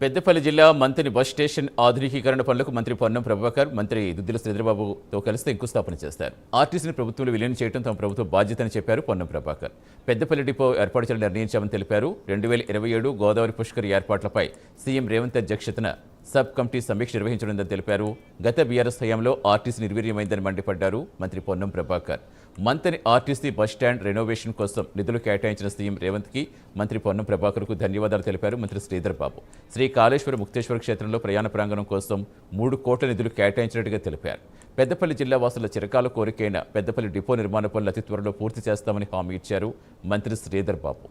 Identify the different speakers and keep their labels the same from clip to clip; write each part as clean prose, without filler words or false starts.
Speaker 1: పెద్దపల్లి జిల్లా మంతిని bus station ఆధునికీకరణ పనులకు మంత్రి పొన్నం ప్రభాకర్, మంత్రి దుద్దిల శ్రీధరబాబుతో కలిసి శంకుస్థాపన చేస్తారు. ఆర్టీసీని ప్రభుత్వంలో విలీనం చేయడం తమ ప్రభుత్వ బాధ్యతని చెప్పారు పొన్నం ప్రభాకర్. పెద్దపల్లి డిపో ఏర్పాటు చేయాలని నిర్ణయించామని తెలిపారు. 2027 గోదావరి పుష్కర్ ఏర్పాట్లపై సీఎం రేవంత్ అధ్యక్షతన సబ్ కమిటీ సమీక్ష నిర్వహించనుందని తెలిపారు. గత బీఆర్ఎస్ హయాంలో ఆర్టీసీ నిర్వీర్యమైందని మండిపడ్డారు మంత్రి Ponnam Prabhakar. Manthani RTC bus stand renovation కోసం నిధులు కేటాయించిన సీఎం రేవంత్కి మంత్రి పొన్నం ప్రభాకర్కు ధన్యవాదాలు తెలిపారు మంత్రి శ్రీధరబాబు. శ్రీ కాళేశ్వర ముక్తేశ్వర క్షేత్రంలో ప్రయాణ ప్రాంగణం కోసం 3 కోట్ల నిధులు కేటాయించినట్టుగా తెలిపారు. పెద్దపల్లి జిల్లా వాసుల చిరకాల కోరికైన పెద్దపల్లి డిపో నిర్మాణ పనులు అతి త్వరలో పూర్తి చేస్తామని హామీ ఇచ్చారు మంత్రి శ్రీధరబాబు.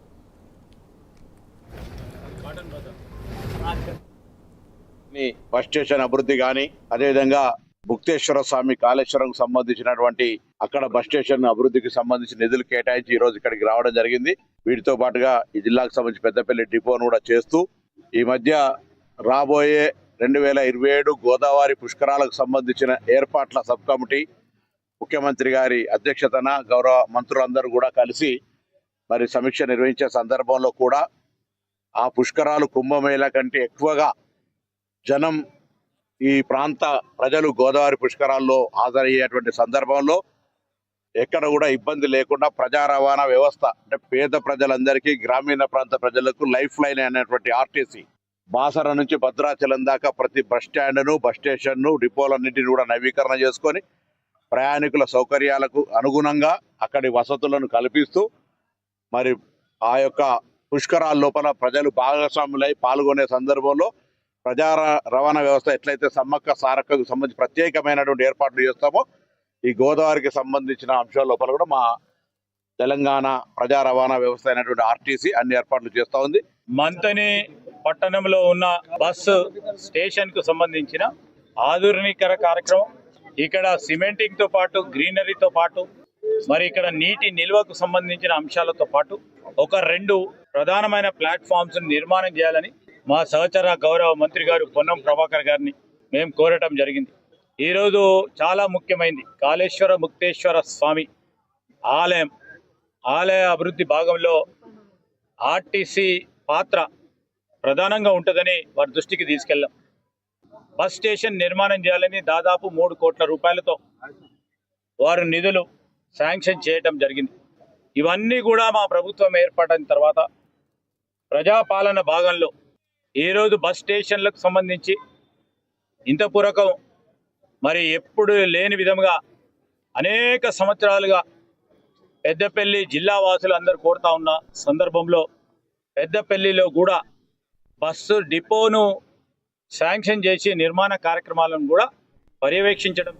Speaker 2: బస్ స్టేషన్ అభివృద్ధి కానీ, అదేవిధంగా ముక్తేశ్వర స్వామి కాళేశ్వరం సంబంధించినటువంటి అక్కడ బస్ స్టేషన్ అభివృద్ధికి సంబంధించిన నిధులు కేటాయించి ఈ రోజు ఇక్కడికి రావడం జరిగింది. వీటితో పాటుగా ఈ జిల్లాకు సంబంధించి పెద్దపల్లి డిపోను కూడా చేస్తూ ఈ మధ్య రాబోయే 2027 గోదావరి పుష్కరాలకు సంబంధించిన ఏర్పాట్ల సబ్ కమిటీ ముఖ్యమంత్రి గారి అధ్యక్షతన గౌరవ మంత్రులందరూ కూడా కలిసి మరి సమీక్ష నిర్వహించే సందర్భంలో కూడా ఆ పుష్కరాలు కుంభమేళ కంటే ఎక్కువగా జనం ఈ ప్రాంత ప్రజలు గోదావరి పుష్కరాల్లో హాజరయ్యేటువంటి సందర్భంలో ఎక్కడ కూడా ఇబ్బంది లేకుండా ప్రజా రవాణా వ్యవస్థ అంటే పేద ప్రజలందరికీ, గ్రామీణ ప్రాంత ప్రజలకు లైఫ్ లైన్ అనేటువంటి ఆర్టీసీ బాసర నుంచి భద్రాచలం దాకా ప్రతి బస్ స్టాండ్ను, బస్ స్టేషన్ను, డిపోలన్నింటినీ కూడా నవీకరణ చేసుకొని ప్రయాణికుల సౌకర్యాలకు అనుగుణంగా అక్కడి వసతులను కల్పిస్తూ మరి ఆ యొక్క పుష్కరాల లోపల ప్రజలు భాగస్వాములై పాల్గొనే సందర్భంలో ప్రజా రవాణా వ్యవస్థ ఎట్లయితే సమ్మక్క సారక్కకు సంబంధించి ప్రత్యేకమైనటువంటి ఏర్పాట్లు చేస్తామో ఈ గోదావరికి సంబంధించిన అంశాల లోపల కూడా మా తెలంగాణ ప్రజా రవాణా వ్యవస్థ అయినటువంటి ఆర్టీసీ అన్ని ఏర్పాట్లు చేస్తూ ఉంది.
Speaker 3: మంతని పట్టణంలో ఉన్న బస్సు స్టేషన్ కు సంబంధించిన ఆధునికర కార్యక్రమం, ఇక్కడ సిమెంటింగ్ తో పాటు గ్రీనరీతో పాటు మరి ఇక్కడ నీటి నిల్వకు సంబంధించిన అంశాలతో పాటు ఒక 2 ప్రధానమైన ప్లాట్ఫామ్స్ నిర్మాణం చేయాలని మా సహచర గౌరవ మంత్రి గారు పొన్నం ప్రభాకర్ గారిని మేము కోరటం జరిగింది. ఈరోజు చాలా ముఖ్యమైనది కాళేశ్వర ముక్తేశ్వర స్వామి ఆలయ అభివృద్ధి భాగంలో ఆర్టీసీ పాత్ర ప్రధానంగా ఉంటుందని వారి దృష్టికి తీసుకెళ్ళాం. బస్ స్టేషన్ నిర్మాణం చేయాలని దాదాపు 3 కోట్ల రూపాయలతో వారు నిధులు శాంక్షన్ చేయటం జరిగింది. ఇవన్నీ కూడా మా ప్రభుత్వం ఏర్పడిన తర్వాత ప్రజాపాలన భాగంలో ఈరోజు బస్ స్టేషన్లకు సంబంధించి ఇంత పూర్వకం మరి ఎప్పుడు లేని విధంగా అనేక సంవత్సరాలుగా పెద్దపల్లి జిల్లా వాసులు అందరూ కోరుతా ఉన్న సందర్భంలో పెద్దపల్లిలో కూడా బస్సు డిపోను శాంక్షన్ చేసి నిర్మాణ కార్యక్రమాలను కూడా పర్యవేక్షించడం